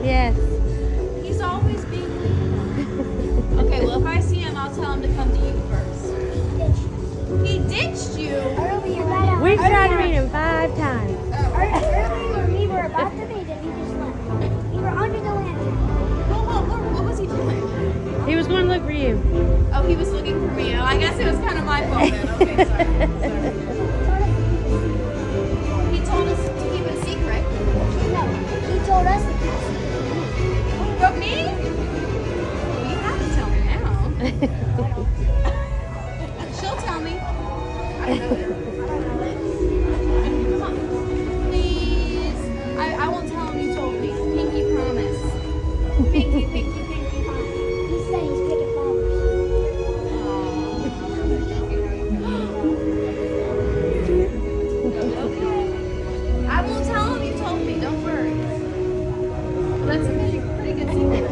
Yes. He's always being mean. Okay, well, if I see him, I'll tell him to come to you first. He ditched you? Earlier, We tried to read him 5 times. earlier we were about to meet and he just left. We were under the lantern. What was he doing? He was going to look for you. Oh, he was looking for me. Oh, I guess it was kind of my fault then. Okay, sorry. He told us to keep it a secret. No, he told us to pass it. But me? Well, you have to tell me now. She'll tell me. I don't know it. Come on. Please. I won't tell him you told me. Pinky promise. Pinky, pinky, pinky promise. He said he's picking flowers. Okay. I won't tell him you told me. Don't worry. That's a pretty good secret.